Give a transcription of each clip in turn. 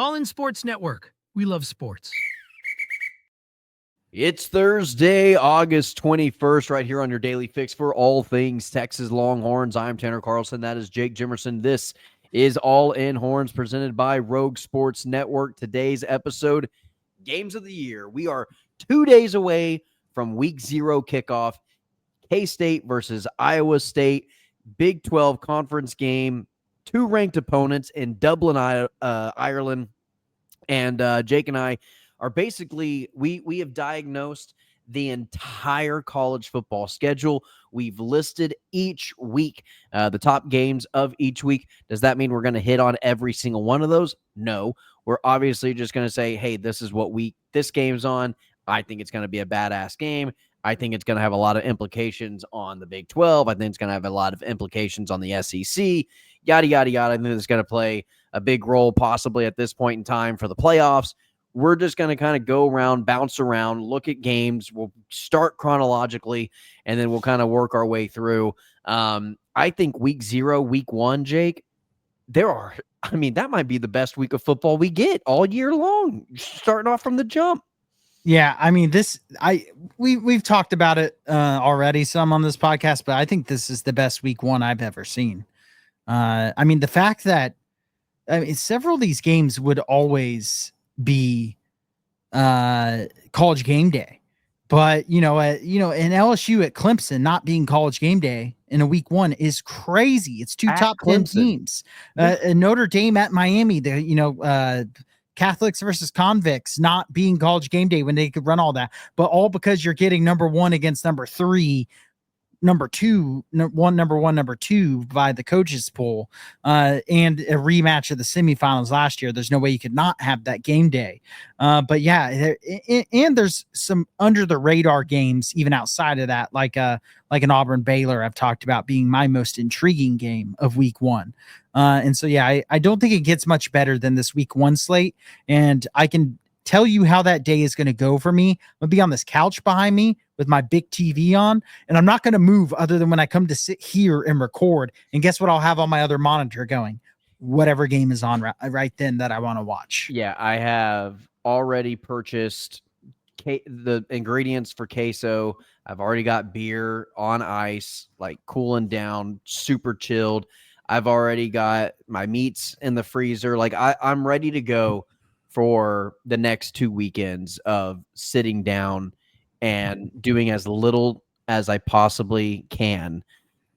All in Sports Network. We love sports. It's Thursday, August 21st, right here on your Daily Fix for all things Texas Longhorns. I'm Tanner Carlson. That is Jake Jimerson. This is All In Horns, presented by Rogue Sports Network. Today's episode, Games of the Year. We are 2 days away from Week 0 kickoff. K-State versus Iowa State. Big 12 conference game. 2 ranked opponents in Dublin, Ireland. And Jake and I are basically, we have diagnosed the entire college football schedule. We've listed each week, the top games of each week. Does that mean we're going to hit on every single one of those? No. We're obviously just going to say, hey, this is what week this game's on. I think it's going to be a badass game. I think it's going to have a lot of implications on the Big 12. I think it's going to have a lot of implications on the SEC. Yada, yada, yada. I think it's going to play a big role possibly at this point in time for the playoffs. We're just going to kind of go around, bounce around, look at games. We'll start chronologically, and then we'll kind of work our way through. I think week 0, week 1, Jake, that might be the best week of football we get all year long, starting off from the jump. Yeah, I mean, we've talked about it already some on this podcast, but I think this is the best week 1 I've ever seen. I mean, the fact that several of these games would always be college game day, but an LSU at Clemson not being college game day in a week 1 is crazy. It's 2 top 10 teams. Notre Dame at Miami, Catholics versus convicts not being college game day when they could run all that, but all because you're getting number 1 against number 3, number 2 by the coaches poll, and a rematch of the semifinals last year. There's no way you could not have that game day. But yeah, and there's some under the radar games even outside of that, like an Auburn Baylor I've talked about being my most intriguing game of week 1. And so, yeah, I don't think it gets much better than this week 1 slate. And I can tell you how that day is going to go for me. I'm going to be on this couch behind me with my big TV on, and I'm not going to move other than when I come to sit here and record. And guess what? I'll have on my other monitor going, whatever game is on right then that I want to watch. Yeah, I have already purchased the ingredients for queso. I've already got beer on ice, like cooling down, super chilled. I've already got my meats in the freezer. Like I'm ready to go for the next 2 weekends of sitting down and doing as little as I possibly can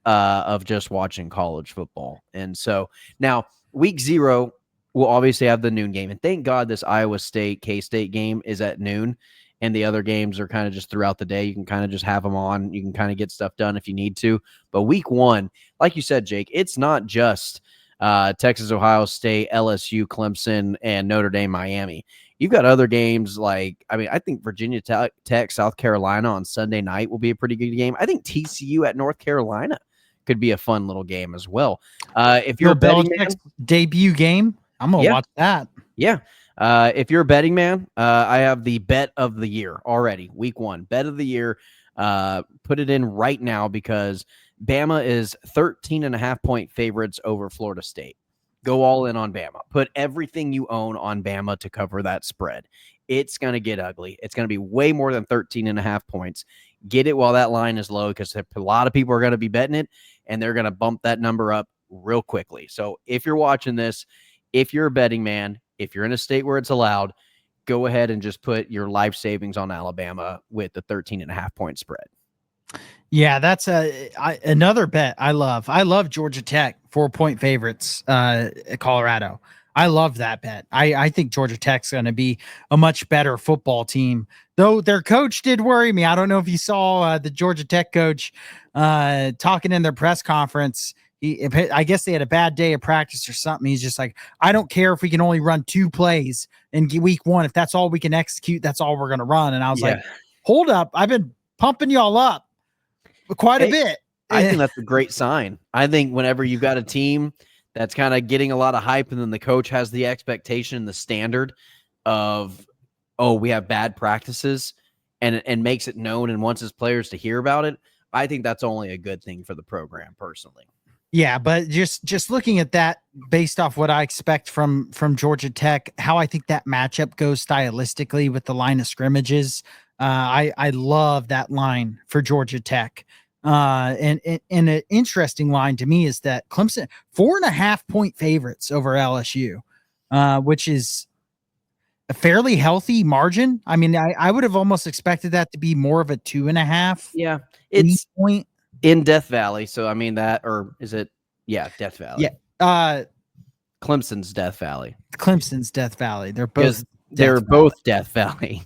of just watching college football. And so now week 0 will obviously have the noon game. And thank God this Iowa State, K-State game is at noon, and the other games are kind of just throughout the day. You can kind of just have them on. You can kind of get stuff done if you need to. But week 1, like you said, Jake, it's not just Texas, Ohio State, LSU, Clemson, and Notre Dame, Miami. You've got other games like, I think Virginia Tech, South Carolina on Sunday night will be a pretty good game. I think TCU at North Carolina could be a fun little game as well. If you're a betting man, debut game, I'm going to watch that. Yeah. If you're a betting man, I have the bet of the year already. Week 1, bet of the year. Put it in right now because Bama is 13.5-point favorites over Florida State. Go all in on Bama. Put everything you own on Bama to cover that spread. It's going to get ugly. It's going to be way more than 13.5 points. Get it while that line is low because a lot of people are going to be betting it, and they're going to bump that number up real quickly. So if you're watching this, if you're a betting man, if you're in a state where it's allowed, go ahead and just put your life savings on Alabama with the 13.5-point spread. Yeah, that's another bet I love. I love Georgia Tech 4-point favorites at Colorado. I love that bet. I think Georgia Tech's going to be a much better football team, though their coach did worry me. I don't know if you saw the Georgia Tech coach talking in their press conference. I guess they had a bad day of practice or something. He's just like, I don't care if we can only run 2 plays in week 1. If that's all we can execute, that's all we're going to run. And I was like, hold up. I've been pumping y'all up quite a bit. I think that's a great sign. I think whenever you've got a team that's kind of getting a lot of hype and then the coach has the expectation, the standard of, oh, we have bad practices and makes it known and wants his players to hear about it, I think that's only a good thing for the program personally. Yeah, but just looking at that based off what I expect from Georgia Tech, how I think that matchup goes stylistically with the line of scrimmages, I love that line for Georgia Tech. And an interesting line to me is that Clemson 4.5 point favorites over LSU, which is a fairly healthy margin. I mean, I would have almost expected that to be more of a 2.5 Yeah, it's point. in Death Valley, so I mean that, or is it? Yeah, Death Valley. Yeah. Clemson's Death Valley. Clemson's Death Valley. They're Because both they're Death Valley. both Death Valley.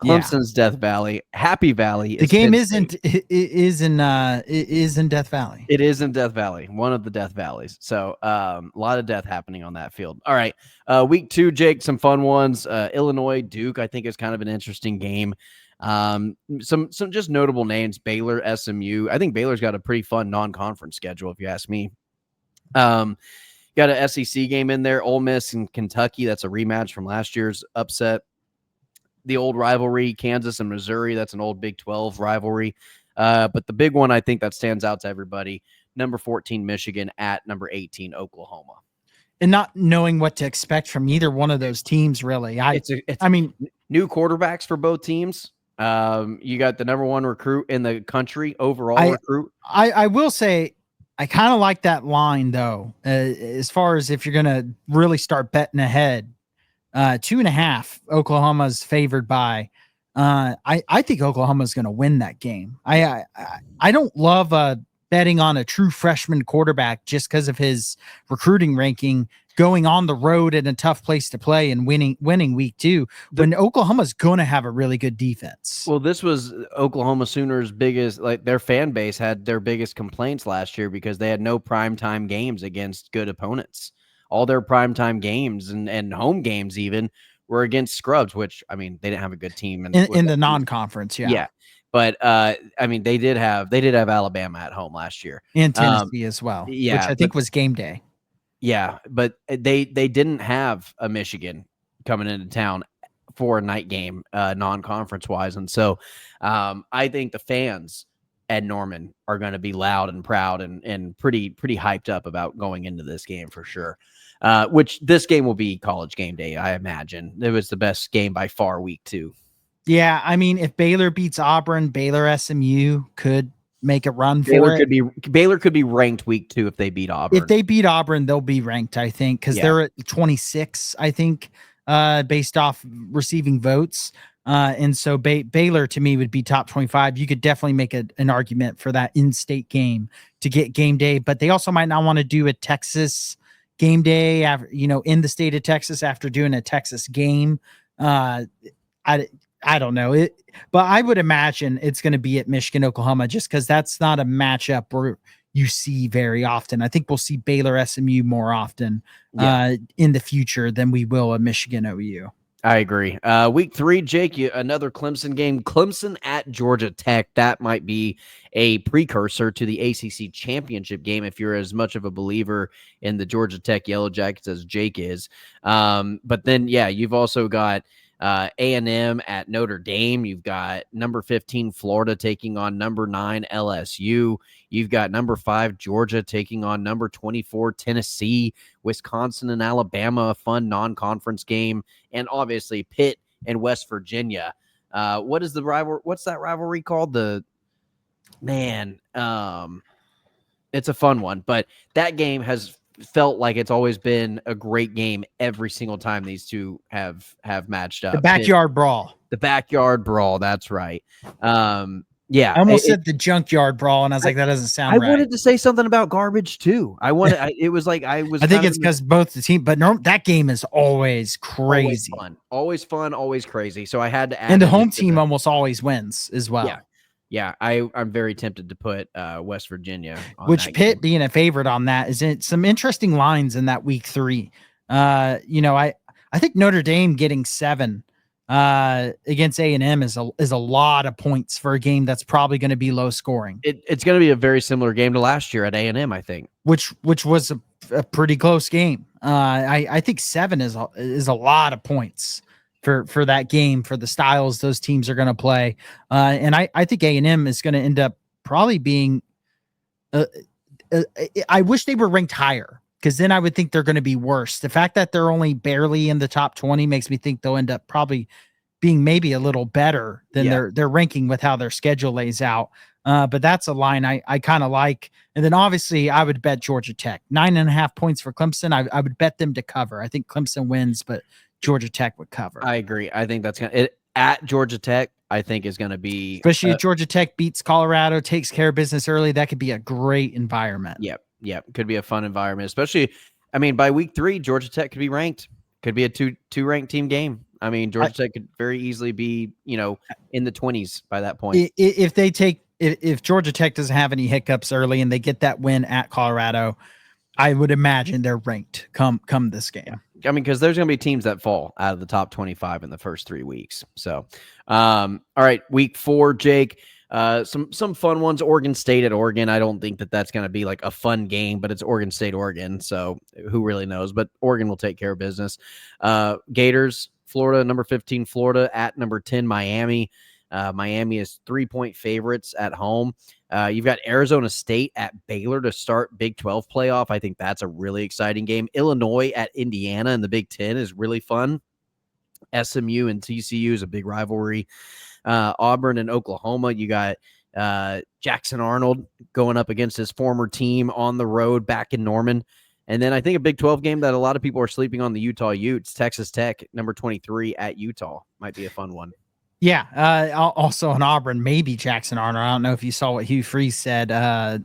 Yeah. Clemson's Death Valley. Happy Valley The is game Penn isn't State. it is in Death Valley. It is in Death Valley, one of the Death Valleys. So a lot of death happening on that field. All right. Week 2, Jake, some fun ones. Illinois, Duke, I think is kind of an interesting game. Some just notable names, Baylor, SMU. I think Baylor's got a pretty fun non-conference schedule, if you ask me. Got an SEC game in there, Ole Miss and Kentucky. That's a rematch from last year's upset. The old rivalry, Kansas and Missouri. That's an old Big 12 rivalry. But the big one, I think, that stands out to everybody, number 14, Michigan at number 18, Oklahoma. And not knowing what to expect from either one of those teams, really. I mean, new quarterbacks for both teams. You got the number 1 recruit in the country, overall recruit. I will say, I kind of like that line, though, as far as if you're going to really start betting ahead. 2.5, Oklahoma's favored by. I think Oklahoma's going to win that game. I don't love betting on a true freshman quarterback just because of his recruiting ranking, going on the road in a tough place to play and winning week 2 when Oklahoma's going to have a really good defense. Well, this was Oklahoma Sooners' biggest, like their fan base had their biggest complaints last year because they had no primetime games against good opponents. All their primetime games and home games even were against scrubs, which, I mean, they didn't have a good team in the non-conference. Yeah. But I mean, they did have Alabama at home last year and Tennessee as well, which I think was game day. Yeah, but they didn't have a Michigan coming into town for a night game, non-conference wise, and so I think the fans at Norman are going to be loud and proud and pretty hyped up about going into this game for sure. Which this game will be College Game Day, I imagine. It was the best game by far, week 2. Yeah, I mean, if Baylor beats Auburn, Baylor SMU could make a run for it. Baylor could be ranked week 2 if they beat Auburn. If they beat Auburn, they'll be ranked, I think, because they're at 26, I think, based off receiving votes. And so Baylor to me would be top 25. You could definitely make an argument for that in-state game to get game day, but they also might not want to do a Texas game day after, in the state of Texas after doing a Texas game. I don't know it, but I would imagine it's going to be at Michigan, Oklahoma, just because that's not a matchup where you see very often. I think we'll see Baylor SMU more often in the future than we will a Michigan OU. I agree. Week 3, Jake, another Clemson game. Clemson at Georgia Tech. That might be a precursor to the ACC championship game if you're as much of a believer in the Georgia Tech Yellow Jackets as Jake is. But then, you've also got A&M at Notre Dame. You've got number 15 Florida taking on number 9 LSU. You've got number 5 Georgia taking on number 24 Tennessee. Wisconsin and Alabama, a fun non-conference game, and obviously Pitt and West Virginia. What is the rival? What's that rivalry called? It's a fun one, but that game has felt like it's always been a great game every single time these two have matched up. The backyard brawl. The backyard brawl. That's right. I almost said the junkyard brawl, and I was like, that doesn't sound right. I wanted to say something about garbage too. I think it's because both the team, but that game is always crazy. Always fun, always crazy. So I had to add. And the home team almost always wins as well. Yeah. I'm very tempted to put West Virginia on which Pitt being a favorite on that is some interesting lines in that week 3. I think Notre Dame getting 7 against A&M is a lot of points for a game that's probably going to be low scoring. It's going to be a very similar game to last year at A&M, I think, which was a pretty close game. I think 7 is a lot of points for that game, for the styles those teams are going to play. And I think A&M is going to end up probably being I wish they were ranked higher, because then I would think they're going to be worse. The fact that they're only barely in the top 20 makes me think they'll end up probably being maybe a little better than their ranking with how their schedule lays out. But that's a line I kind of like. And then obviously I would bet Georgia Tech 9.5 points for Clemson. I would bet them to cover. I think Clemson wins, but Georgia Tech would cover. I agree. I think that's gonna at Georgia Tech. I think is going to be, especially if Georgia Tech beats Colorado, takes care of business early. That could be a great environment. Yep. Could be a fun environment, especially. I mean, by week 3, Georgia Tech could be ranked. Could be a two ranked team game. I mean, Georgia Tech could very easily be, in the 20s by that point. If Georgia Tech doesn't have any hiccups early and they get that win at Colorado, I would imagine they're ranked come this game. Yeah. I mean, because there's going to be teams that fall out of the top 25 in the first 3 weeks. So, all right, week 4, Jake. Some fun ones. Oregon State at Oregon. I don't think that's going to be like a fun game, but it's Oregon State, Oregon. So who really knows? But Oregon will take care of business. Gators, Florida, number 15, Florida at number 10, Miami. Miami is 3-point favorites at home. You've got Arizona State at Baylor to start Big 12 playoff. I think that's a really exciting game. Illinois at Indiana in the Big 10 is really fun. SMU and TCU is a big rivalry. Auburn and Oklahoma, you got Jackson Arnold going up against his former team on the road back in Norman. And then I think a Big 12 game that a lot of people are sleeping on, the Utah Utes, Texas Tech, number 23 at Utah. Might be a fun one. Yeah. Also in Auburn, maybe Jackson Arnold. I don't know if you saw what Hugh Freeze said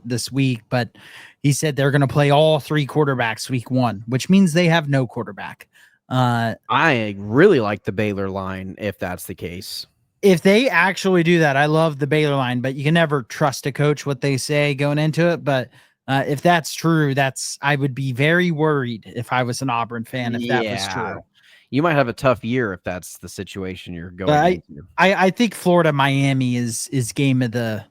this week, but he said they're going to play all 3 quarterbacks week 1, which means they have no quarterback. I really like the Baylor line if that's the case. If they actually do that, I love the Baylor line, but you can never trust a coach what they say going into it. But if that's true, I would be very worried if I was an Auburn fan, if that was true. You might have a tough year if that's the situation you're going into. I think Florida Miami is game of the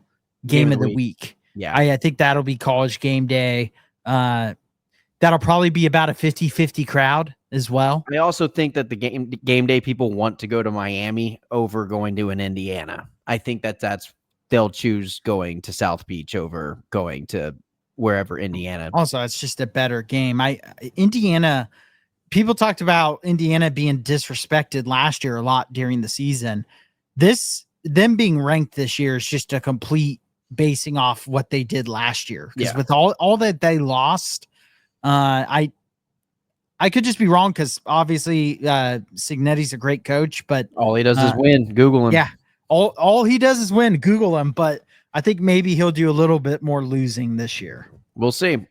week. Yeah. I think that'll be College game day. That'll probably be about a 50-50 crowd as well. I also think that the game day people want to go to Miami over going to an Indiana. I think they'll choose going to South Beach over going to wherever Indiana. Also, it's just a better game. Indiana, people talked about Indiana being disrespected last year a lot during the season. Them being ranked this year is just a complete basing off what they did last year. Because with all that they lost, I could just be wrong, because obviously Signetti's a great coach, but all he does is win. Google him. Yeah, all he does is win. Google him, but I think maybe he'll do a little bit more losing this year. We'll see.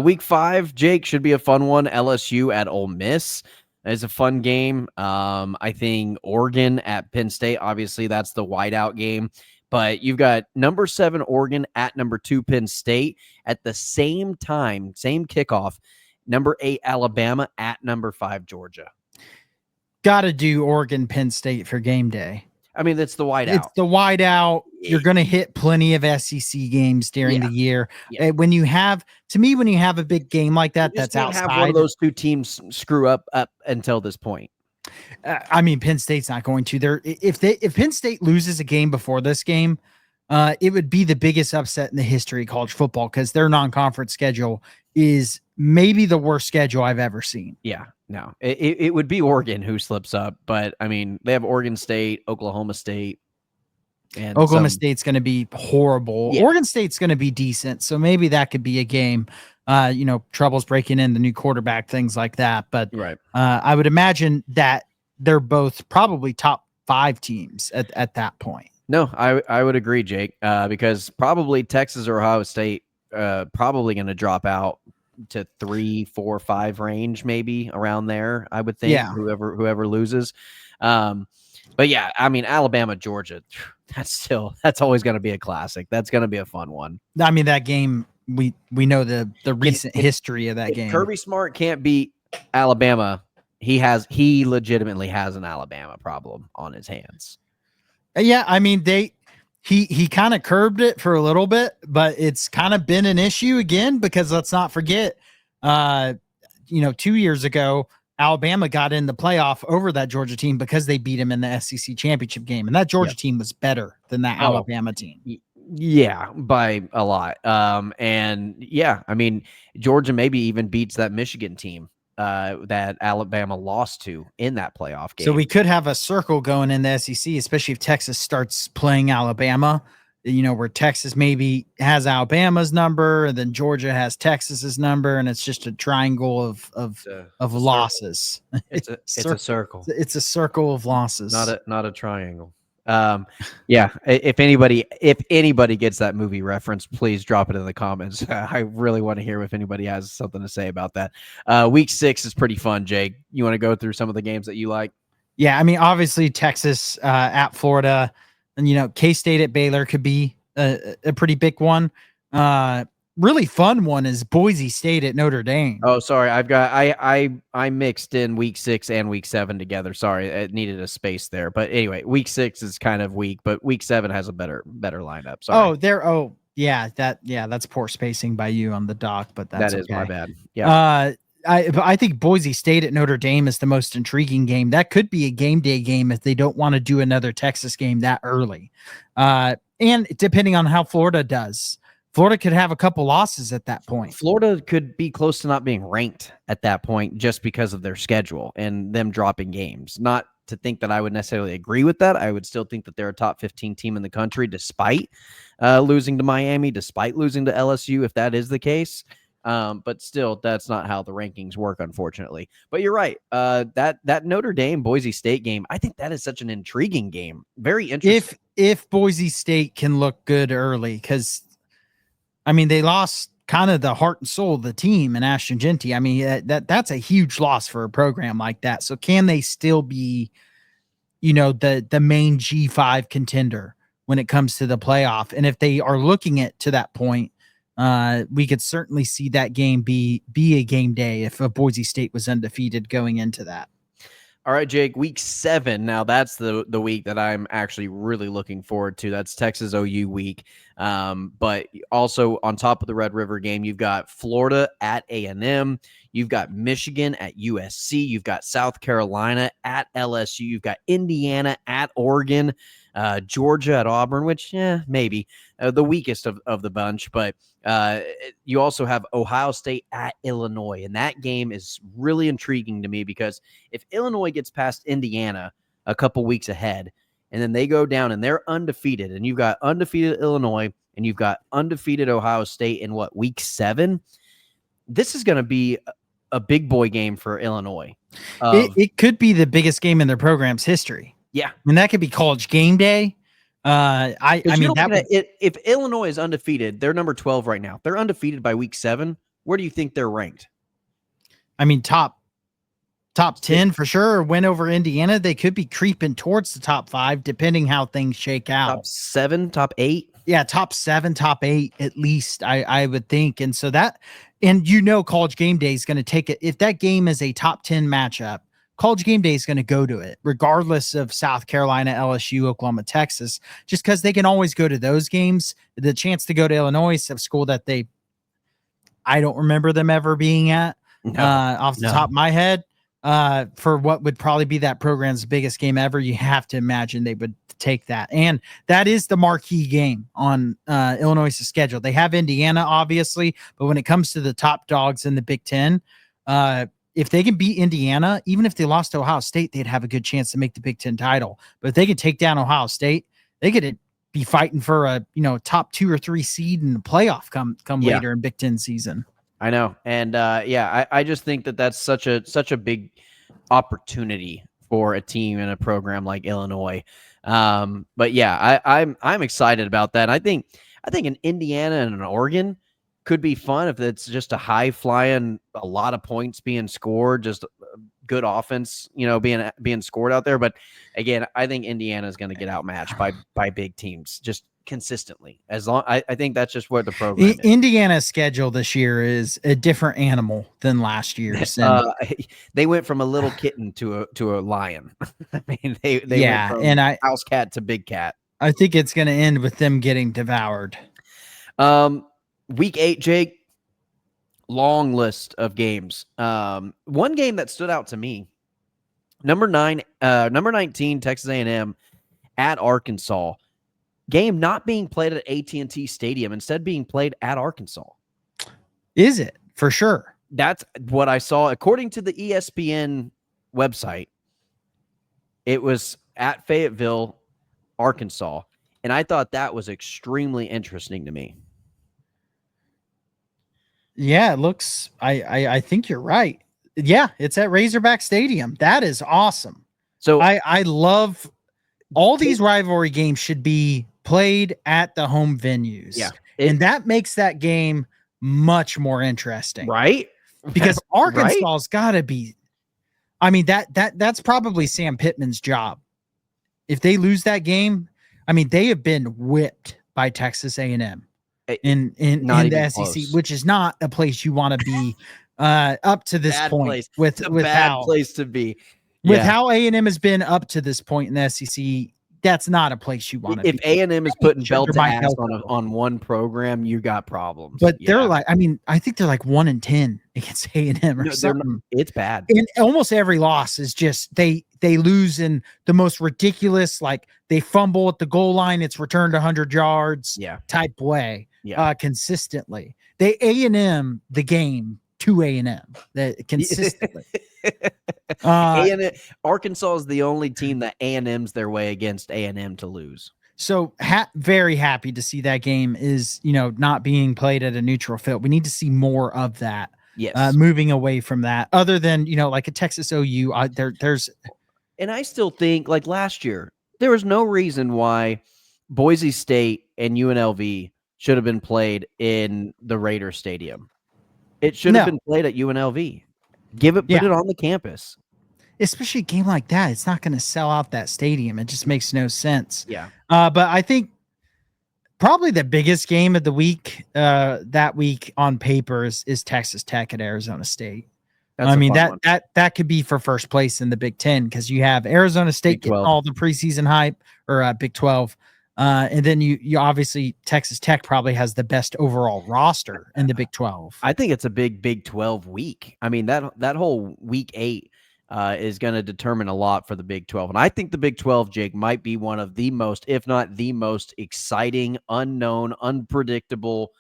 Week 5, Jake, should be a fun one. LSU at Ole Miss is a fun game. I think Oregon at Penn State. Obviously, that's the whiteout game. But you've got number 7 Oregon at number 2 Penn State at the same time, same kickoff. Number 8 Alabama at number 5 Georgia. Got to do Oregon Penn State for game day. I mean, it's the whiteout. It's the whiteout. You're going to hit plenty of SEC games during the year. Yeah. When you have a big game like that, that's outside. Have one of those 2 teams screw up until this point. I mean, Penn State's not going to. If Penn State loses a game before this game, it would be the biggest upset in the history of college football, because their non-conference schedule is maybe the worst schedule I've ever seen. Yeah, no, it would be Oregon who slips up, but I mean, they have Oregon State, Oklahoma State, and Oklahoma State's going to be horrible. Yeah. Oregon State's going to be decent, so maybe that could be a game. Troubles breaking in, the new quarterback, things like that. But right. I would imagine that they're both probably top 5 teams at that point. No, I would agree, Jake, because probably Texas or Ohio State probably going to drop out to 3, 4, 5 range, maybe around there. I would think. Yeah. Whoever loses. But yeah, I mean, Alabama, Georgia, that's always going to be a classic. That's going to be a fun one. I mean, that game, we know the recent history of that game. Kirby Smart can't beat Alabama. He legitimately has an Alabama problem on his hands. Yeah, I mean, he kind of curbed it for a little bit, but it's kind of been an issue again, because let's not forget, 2 years ago, Alabama got in the playoff over that Georgia team because they beat him in the SEC championship game, and that Georgia team was better than that Alabama team. Yeah, by a lot. And yeah, I mean, Georgia maybe even beats that Michigan team that Alabama lost to in that playoff So game. we could have a circle going in the SEC, especially if Texas starts playing Alabama, where Texas maybe has Alabama's number and then Georgia has Texas's number, and it's just a triangle of It's a circle. losses. It's a circle, It's a circle of losses. not a triangle. Yeah. If anybody gets that movie reference, please drop it in the comments. I really want to hear if anybody has something to say about that. Week 6 is pretty fun, Jake. You want to go through some of the games that you like? Yeah, I mean, obviously Texas at Florida, and K-State at Baylor could be a pretty big one. Really fun one is Boise State at Notre Dame. Oh, sorry. I mixed in week 6 and week 7 together. Sorry, it needed a space there. But anyway, week 6 is kind of weak, but week 7 has a better lineup. Sorry. That's poor spacing by you on the doc, but that's that is my okay. bad. Yeah. I think Boise State at Notre Dame is the most intriguing game. That could be a game day game if they don't want to do another Texas game that early. And depending on how Florida does, Florida could have a couple losses at that point. Florida could be close to not being ranked at that point just because of their schedule and them dropping games. Not to think that I would necessarily agree with that. I would still think that they're a top 15 team in the country despite losing to Miami, despite losing to LSU, if that is the case. But still, that's not how the rankings work, unfortunately. But you're right. That Notre Dame Boise State game, I think that is such an intriguing game. Very interesting. If Boise State can look good early, because I mean they lost kind of the heart and soul of the team in Ashton Genty. I mean that's a huge loss for a program like that. So can they still be, the main G5 contender when it comes to the playoff? And if they are looking at to that point, we could certainly see that game be a game day if Boise State was undefeated going into that. All right, Jake, week 7. Now that's the week that I'm actually really looking forward to. That's Texas OU week. But also on top of the Red River game, you've got Florida at A&M. You've got Michigan at USC. You've got South Carolina at LSU. You've got Indiana at Oregon. Georgia at Auburn, which, maybe the weakest of the bunch. But you also have Ohio State at Illinois. And that game is really intriguing to me because if Illinois gets past Indiana a couple weeks ahead, and then they go down and they're undefeated, and you've got undefeated Illinois, and you've got undefeated Ohio State in week 7, this is going to be a big boy game for Illinois. It could be the biggest game in their program's history. Yeah. I mean, that could be college game day. If Illinois is undefeated, they're number 12 right now. They're undefeated by week 7. Where do you think they're ranked? I mean, top 10 for sure. Win over Indiana. They could be creeping towards the top 5, depending how things shake out. Top 7, top 8. Yeah, top 7, top 8 at least. I would think, and so that, and college game day is going to take it. If that game is a top 10 matchup, college game day is going to go to it, regardless of South Carolina, LSU, Oklahoma, Texas, just because they can always go to those games. The chance to go to Illinois, a school that I don't remember them ever being at off the top of my head, for what would probably be that program's biggest game ever. You have to imagine they would take that. And that is the marquee game on Illinois' schedule. They have Indiana, obviously, but when it comes to the top dogs in the Big Ten, if they can beat Indiana, even if they lost to Ohio State, they'd have a good chance to make the Big Ten title. But if they could take down Ohio State, they could be fighting for a top 2 or 3 seed in the playoff come later in Big Ten season. I know, and I just think that that's such a big opportunity for a team and a program like Illinois. But yeah, I'm excited about that. I think an Indiana and an Oregon could be fun if it's just a high flying, a lot of points being scored, just good offense, being scored out there. But again, I think Indiana is going to get outmatched by big teams just consistently. I think that's just what the program is. Indiana's schedule this year is a different animal than last year's. They went from a little kitten to a lion. I mean, they went from house cat to big cat. I think it's going to end with them getting devoured. Week 8, Jake, long list of games. One game that stood out to me, number 19, Texas A&M at Arkansas. game not being played at AT&T Stadium, instead being played at Arkansas. Is it? For sure. That's what I saw. According to the ESPN website, it was at Fayetteville, Arkansas. And I thought that was extremely interesting to me. Yeah, it looks, I think you're right. Yeah, it's at Razorback Stadium. That is awesome. So I love all these rivalry games should be played at the home venues. Yeah. And that makes that game much more interesting. Right? Because Right? Arkansas's gotta be, I mean, that's probably Sam Pittman's job. If they lose that game, I mean, they have been whipped by Texas A&M in the SEC, close. which is not a place you want to be up to this Bad point. place. With It's a with bad how place to be. with how A&M has been up to this point in the SEC, that's not a place you want to If be. A&M is putting belt to Mike ass Elko. on one program, you got problems. But they're like, I mean, I think they're like 1-10 against A&M or No, something. it's bad. And almost every loss is just they lose in the most ridiculous, like they fumble at the goal line, it's returned 100 yards type way, consistently. They A&M the game to A&M that consistently. Arkansas is the only team that A&M's their way against A&M to lose. So very happy to see that game is, not being played at a neutral field. We need to see more of that. Yes. Moving away from that, other than, like a Texas OU, there's. And I still think, like last year, there was no reason why Boise State and UNLV should have been played in the Raider Stadium. It should have been played at UNLV. Put it on the campus. Especially a game like that, it's not going to sell out that stadium. It just makes no sense. Yeah. But I think probably the biggest game of the week, that week on paper is Texas Tech at Arizona State. I mean, that could be for first place in the Big Ten because you have Arizona State getting all the preseason hype, or Big 12. And then you obviously Texas Tech probably has the best overall roster in the Big 12. I think it's a Big 12 week. I mean, that whole week 8 is going to determine a lot for the Big 12. And I think the Big 12, Jake, might be one of the most, if not the most exciting, unknown, unpredictable,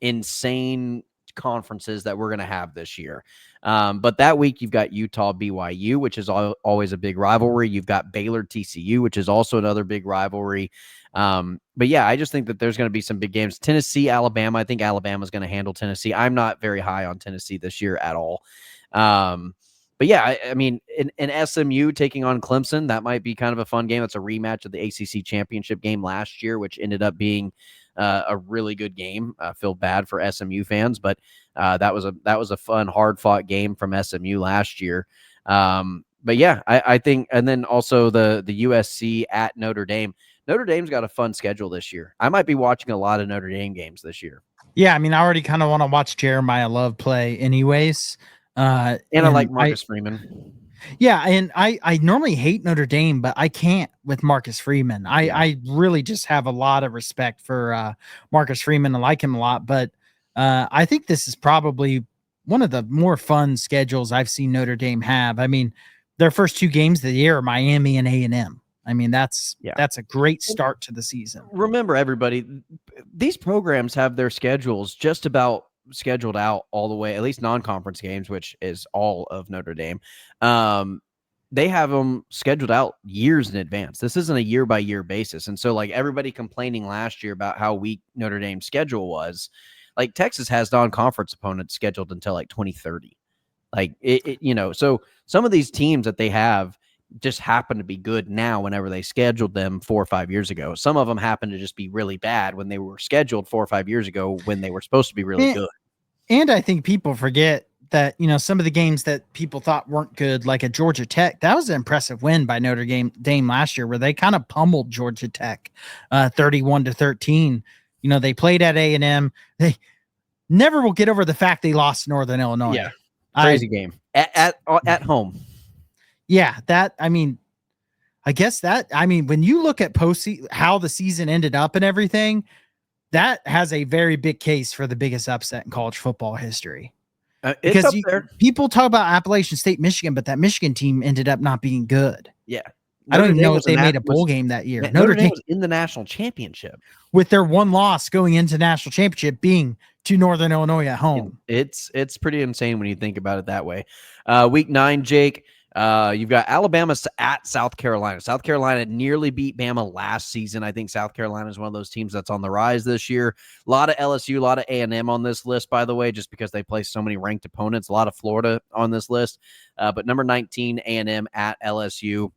insane conferences that we're going to have this year. But that week you've got Utah BYU, which is always a big rivalry. You've got Baylor TCU, which is also another big rivalry. But yeah, I just think that there's going to be some big games. Tennessee, Alabama. I think Alabama's going to handle Tennessee. I'm not very high on Tennessee this year at all. But yeah, I mean, in SMU taking on Clemson, that might be kind of a fun game. It's a rematch of the ACC championship game last year, which ended up being a really good game. I feel bad for SMU fans, but that was a fun, hard fought game from SMU last year. But yeah, I think, and then also the USC at Notre Dame. Notre Dame's got a fun schedule this year. I might be watching a lot of Notre Dame games this year. Yeah, I mean, I already kind of want to watch Jeremiah Love play anyways. And I like Marcus Freeman. Yeah, and I normally hate Notre Dame, but I can't with Marcus Freeman. I really just have a lot of respect for Marcus Freeman. I like him a lot, but I think this is probably one of the more fun schedules I've seen Notre Dame have. I mean, their first 2 games of the year are Miami and A&M. I mean, that's a great start to the season. Remember, everybody, these programs have their schedules just about scheduled out all the way, at least non-conference games, which is all of Notre Dame. They have them scheduled out years in advance. This isn't a year-by-year basis. And so, like, everybody complaining last year about how weak Notre Dame's schedule was, like, Texas has non-conference opponents scheduled until, like, 2030. Like, so some of these teams that they have just happen to be good now whenever they scheduled them 4 or 5 years ago. Some of them happen to just be really bad when they were scheduled 4 or 5 years ago when they were supposed to be really good. And I think people forget that, some of the games that people thought weren't good, like at Georgia Tech, that was an impressive win by Notre Dame last year where they kind of pummeled Georgia Tech 31-13. They played at A&M. They never will get over the fact they lost Northern Illinois. Yeah. Crazy game at home. Yeah, when you look at how the season ended up and everything, that has a very big case for the biggest upset in college football history. It's up there. People talk about Appalachian State, Michigan, but that Michigan team ended up not being good. Yeah. I don't Notre even Dame know if was they made a bowl game that year. Notre Dame was in the national championship with their one loss going into national championship being to Northern Illinois at home. It's pretty insane when you think about it that way. Week 9, Jake. You've got Alabama at South Carolina. South Carolina nearly beat Bama last season. I think South Carolina is one of those teams that's on the rise this year. A lot of LSU, a lot of A&M on this list, by the way, just because they play so many ranked opponents. A lot of Florida on this list. But number 19, A&M at LSU.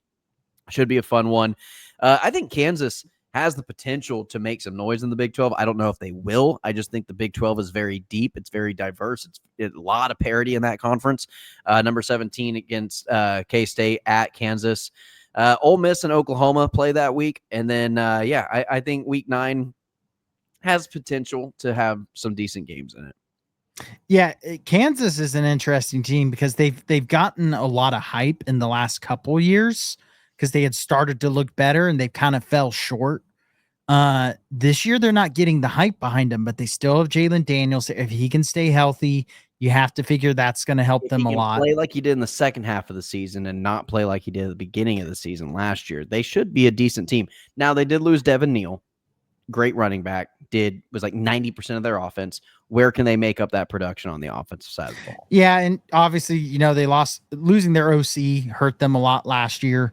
Should be a fun one. I think Kansas has the potential to make some noise in the Big 12. I don't know if they will. I just think the Big 12 is very deep. It's very diverse. It's a lot of parity in that conference. Number 17 against K-State at Kansas. Ole Miss and Oklahoma play that week. And then, I think week 9 has potential to have some decent games in it. Yeah, Kansas is an interesting team because they've gotten a lot of hype in the last couple years because they had started to look better and they kind of fell short. This year they're not getting the hype behind them, but they still have Jalen Daniels. If he can stay healthy, you have to figure that's going to help them a lot. Play like he did in the second half of the season and not play like he did at the beginning of the season last year. They should be a decent team. Now they did lose Devin Neal. Great running back, was like 90% of their offense. Where can they make up that production on the offensive side of the ball? Yeah, and obviously, they losing their OC hurt them a lot last year.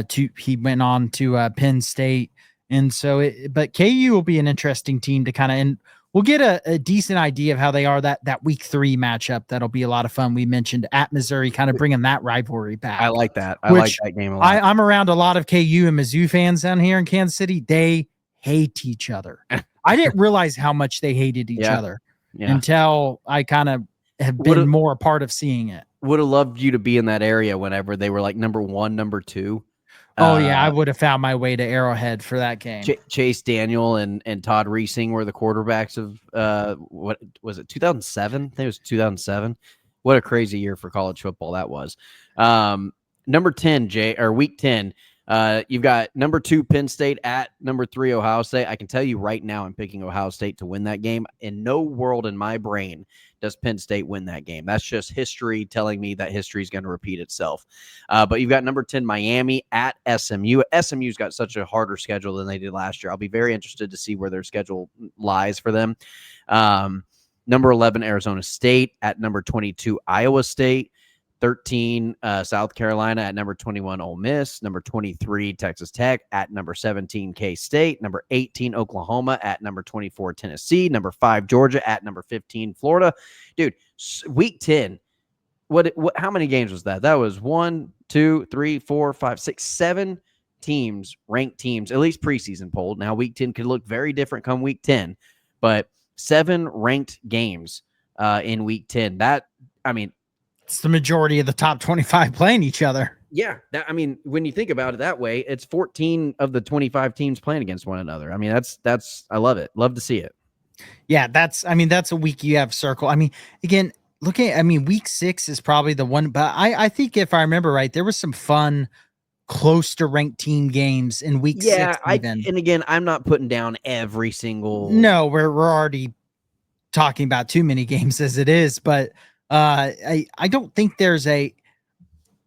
He went on to Penn State, and so but KU will be an interesting team to kind of, and we'll get a decent idea of how they are that week 3 matchup. That'll be a lot of fun. We mentioned at Missouri, kind of bringing that rivalry back. I like that. I like that game a lot. I'm around a lot of KU and Mizzou fans down here in Kansas City. They hate each other. I didn't realize how much they hated each other until I kind of have been more a part of seeing it. Would have loved you to be in that area whenever they were like number 1, number 2. Oh yeah, I would have found my way to Arrowhead for that game. Chase Daniel and Todd Reesing were the quarterbacks of what was it, 2007? I think it was 2007. What a crazy year for college football that was. Number 10, week 10. You've got number 2 Penn State at number 3 Ohio State. I can tell you right now I'm picking Ohio State to win that game. In no world in my brain does Penn State win that game. That's just history telling me that history is going to repeat itself. But you've got number 10 Miami at SMU. SMU's got such a harder schedule than they did last year. I'll be very interested to see where their schedule lies for them. Number 11 Arizona State at number 22 Iowa State. 13, South Carolina at number 21, Ole Miss. Number 23, Texas Tech at number 17, K-State. Number 18, Oklahoma at number 24, Tennessee. Number 5, Georgia at number 15, Florida. Dude, week 10, what? How many games was that? That was 1, 2, 3, 4, 5, 6, 7 teams, ranked teams, at least preseason polled. Now, week 10 could look very different come week 10, but 7 ranked games in week 10. It's the majority of the top 25 playing each other. Yeah. When you think about it that way, it's 14 of the 25 teams playing against one another. I love it. Love to see it. Yeah. That's a week you have circle. Again, week 6 is probably the one, but I think if I remember right, there was some fun close to ranked team games in week 6. And again, I'm not putting down every single. No, we're already talking about too many games as it is, but I don't think there's a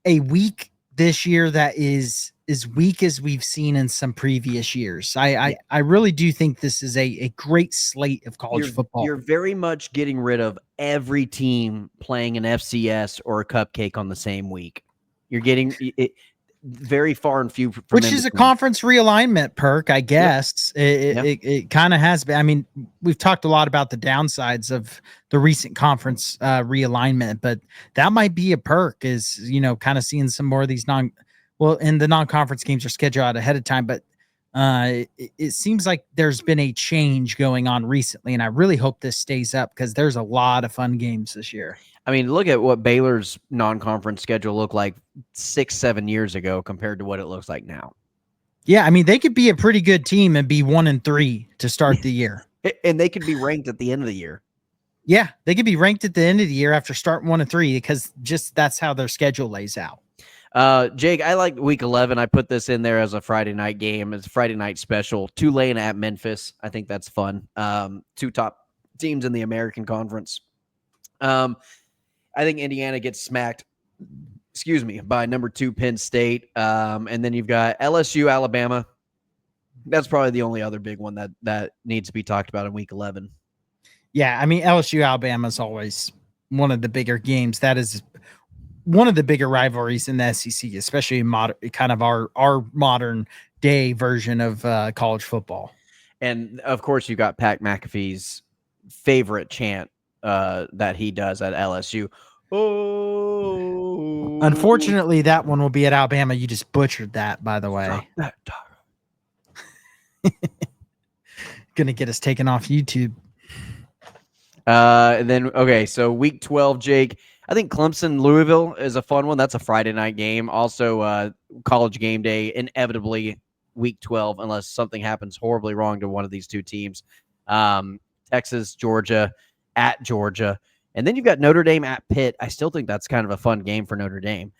week this year that is as weak as we've seen in some previous years. I really do think this is a great slate of college football. You're very much getting rid of every team playing an FCS or a cupcake on the same week. You're getting it very far and few from which is a conference realignment perk, I guess. Yep. It kind of has been. We've talked a lot about the downsides of the recent conference realignment, but that might be a perk, is kind of seeing some more of these and the non-conference games are scheduled out ahead of time, but it seems like there's been a change going on recently, and I really hope this stays up because there's a lot of fun games this year. Look at what Baylor's non-conference schedule looked like 6-7 years ago compared to what it looks like now. Yeah, they could be a pretty good team and be 1-3 to start the year. And they could be ranked at the end of the year. Yeah, they could be ranked at the end of the year after starting 1-3 because just that's how their schedule lays out. Jake, I like week 11. I put this in there as a Friday night game. It's a Friday night special. Tulane at Memphis. I think that's fun. 2 top teams in the American Conference. I think Indiana gets smacked by number 2 Penn State. And then you've got LSU, Alabama. That's probably the only other big one that needs to be talked about in week 11. Yeah, I mean, LSU Alabama is always one of the bigger games. That is one of the bigger rivalries in the SEC, especially in kind of our modern day version of college football. And of course, you got Pat McAfee's favorite chant that he does at LSU. Oh, Unfortunately, that one will be at Alabama. You just butchered that, by the way. Gonna get us taken off YouTube. And then, okay, so week 12, Jake. I think Clemson Louisville is a fun one. That's a Friday night game. Also, college game day, inevitably week 12, unless something happens horribly wrong to one of these two teams. Texas, Georgia, at Georgia. And then you've got Notre Dame at Pitt. I still think that's kind of a fun game for Notre Dame.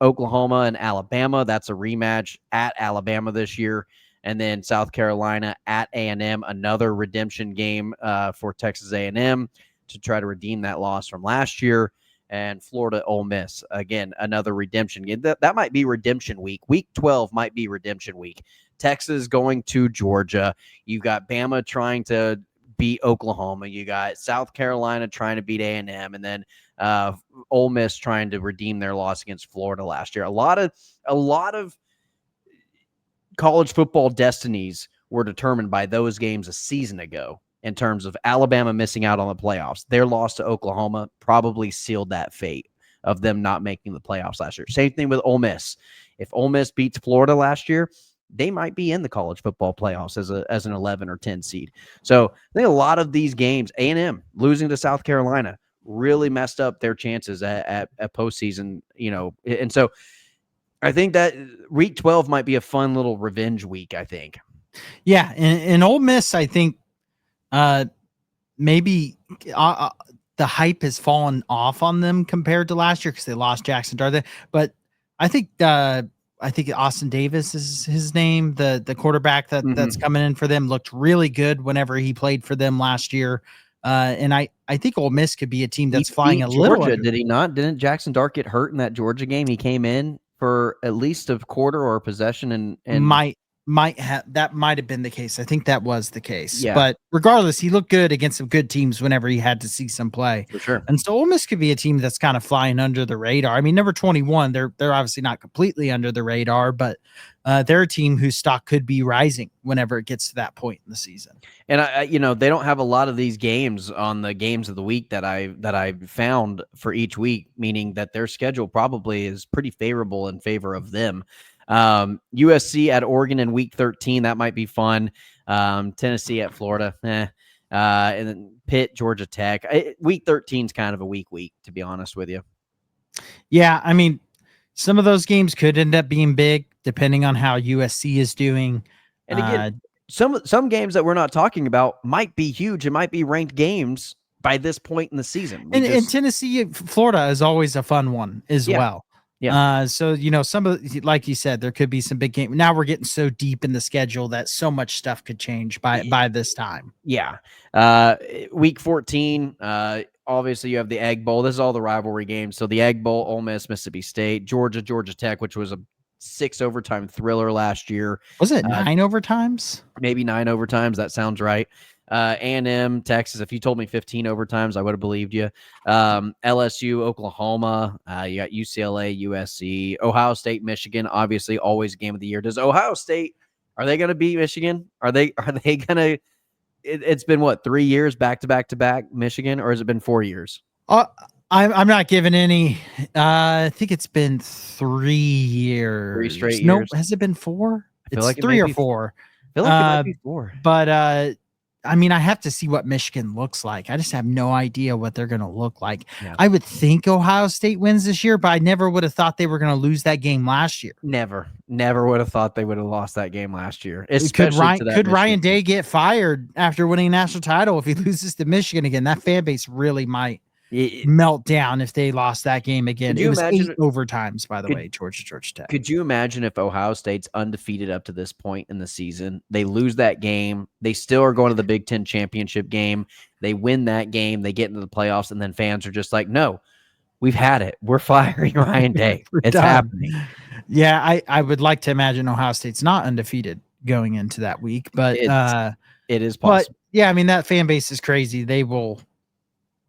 Oklahoma and Alabama. That's a rematch at Alabama this year. And then South Carolina at A&M, another redemption game for Texas A&M to try to redeem that loss from last year. And Florida Ole Miss, again, another redemption game. That might be redemption week. Week 12 might be redemption week. Texas going to Georgia. You've got Bama trying to beat Oklahoma. You got South Carolina trying to beat A&M. And then Ole Miss trying to redeem their loss against Florida last year. A lot of college football destinies were determined by those games a season ago in terms of Alabama missing out on the playoffs. Their loss to Oklahoma probably sealed that fate of them not making the playoffs last year. Same thing with Ole Miss. If Ole Miss beats Florida last year, they might be in the college football playoffs as an 11 or 10 seed. So I think a lot of these games, A&M losing to South Carolina, really messed up their chances at postseason, and so I think that week 12 might be a fun little revenge week, I think. Yeah, and Ole Miss, I think maybe the hype has fallen off on them compared to last year because they lost Jackson Dart. But I think Austin Davis is his name, the quarterback that's coming in for them, looked really good whenever he played for them last year. And I think Ole Miss could be a team that's flying a little. Georgia, did he not? Didn't Jackson Dart get hurt in that Georgia game? He came in for at least a quarter or a possession and might have been the case. I think that was the case. Yeah. But regardless, he looked good against some good teams whenever he had to see some play. For sure. And so Ole Miss could be a team that's kind of flying under the radar. I mean, number 21, they're obviously not completely under the radar, but they're a team whose stock could be rising whenever it gets to that point in the season. And they don't have a lot of these games on the games of the week that I found for each week, meaning that their schedule probably is pretty favorable in favor of them. USC at Oregon in week 13, that might be fun. Tennessee at Florida, and then Pitt, Georgia Tech. Week 13 is kind of a weak week, to be honest with you. Yeah, I mean, some of those games could end up being big depending on how USC is doing. And again, some games that we're not talking about might be huge. It might be ranked games by this point in the season. And Tennessee, Florida is always a fun one as well. Yeah. So, some of, like you said, there could be some big game. Now we're getting so deep in the schedule that so much stuff could change by this time. Yeah. Week 14, obviously you have the Egg Bowl. This is all the rivalry games. So the Egg Bowl, Ole Miss, Mississippi State, Georgia Tech, which was a 6 overtime thriller last year. Was it 9 overtimes? Maybe 9 overtimes. That sounds right. A&M, Texas. If you told me 15 overtimes, I would have believed you. LSU, Oklahoma. You got UCLA, USC, Ohio State, Michigan. Obviously, always game of the year. Does Ohio State, are they going to beat Michigan? Are they going to? It's been what, 3 years back to back Michigan, or has it been 4 years? I'm not giving any. I think it's been 3 years. 3 straight No, years. has it been 4? It's like 3 or 4. I feel like it might be 4. But I mean, I have to see what Michigan looks like. I just have no idea what they're going to look like. Yeah. I would think Ohio State wins this year, but I never would have thought they were going to lose that game last year. Never would have thought they would have lost that game last year. Could Ryan Day get fired after winning a national title if he loses to Michigan again? That fan base really might melt down if they lost that game again. It was 8 overtimes, by the way, Georgia Tech. Could you imagine if Ohio State's undefeated up to this point in the season? They lose that game. They still are going to the Big Ten championship game. They win that game. They get into the playoffs, and then fans are just like, no, we've had it. We're firing Ryan Day. We're It's done. happening. Yeah, I would like to imagine Ohio State's not undefeated going into that week, but It is possible. but yeah, I mean that fan base is crazy. They will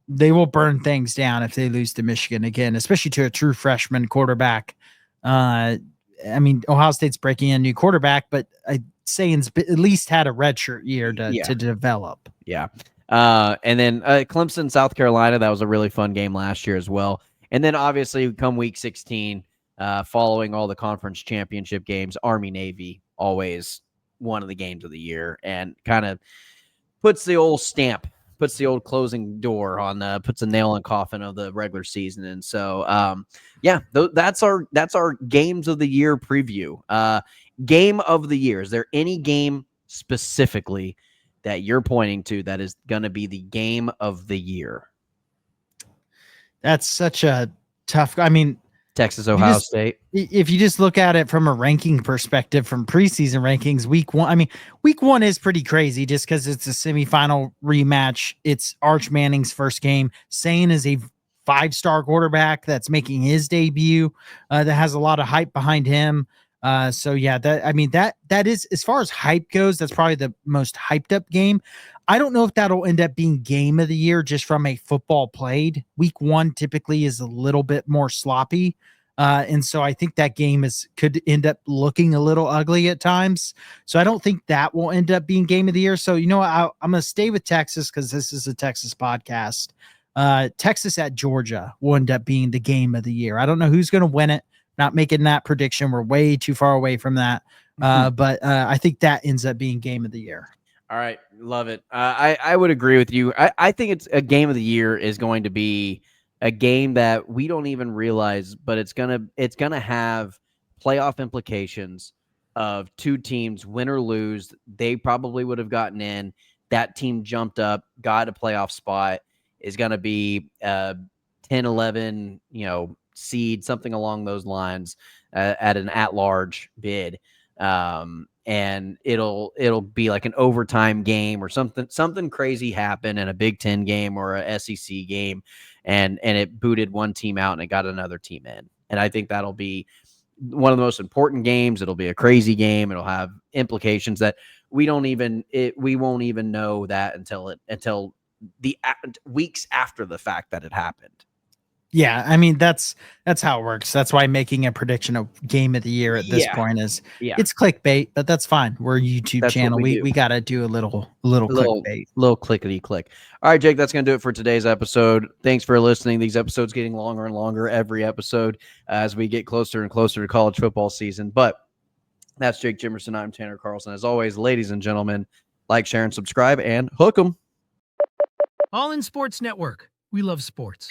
burn things down if they lose to Michigan again, especially to a true freshman quarterback. I mean, Ohio State's breaking in a new quarterback, but Saban's at least had a redshirt year to develop. Yeah. And then Clemson, South Carolina, that was a really fun game last year as well. And then obviously come week 16, following all the conference championship games, Army Navy, always one of the games of the year, and kind of puts the old stamp, puts the old closing door on puts a nail in the coffin of the regular season. And so that's our games of the year preview. Game of the year. Is there any game specifically that you're pointing to that is going to be the game of the year? That's such a tough. I mean, Texas, Ohio State. If you just look at it from a ranking perspective, from preseason rankings, week one is pretty crazy just because it's a semifinal rematch. It's Arch Manning's first game. Saban is a 5-star quarterback that's making his debut. That has a lot of hype behind him. So yeah, that is, as far as hype goes, that's probably the most hyped up game. I don't know if that'll end up being game of the year just from a football played. Week one typically is a little bit more sloppy. And so I think that game could end up looking a little ugly at times. So I don't think that will end up being game of the year. So, I'm going to stay with Texas because this is a Texas podcast. Texas at Georgia will end up being the game of the year. I don't know who's going to win it. Not making that prediction. We're way too far away from that. But I think that ends up being game of the year. All right. Love it. I would agree with you. I think it's a game of the year is going to be a game that we don't even realize, but it's gonna have playoff implications of two teams, win or lose. They probably would have gotten in. That team jumped up, got a playoff spot, is going to be 10-11, seed, something along those lines, at an at-large bid. And it'll be like an overtime game or something crazy happen in a Big Ten game or a SEC game, and it booted one team out and it got another team in. And I think that'll be one of the most important games. It'll be a crazy game. It'll have implications that we won't even know that until the weeks after the fact that it happened. Yeah, I mean that's how it works. That's why making a prediction of game of the year at this point is it's clickbait, but that's fine. We're a YouTube channel. We got to do a little clickbait, little clickety click. All right, Jake, that's going to do it for today's episode. Thanks for listening. These episodes getting longer and longer every episode as we get closer and closer to college football season. But that's Jake Jimerson. I'm Tanner Carlson. As always, ladies and gentlemen, like, share, and subscribe, and hook 'em. All in Sports Network. We love sports.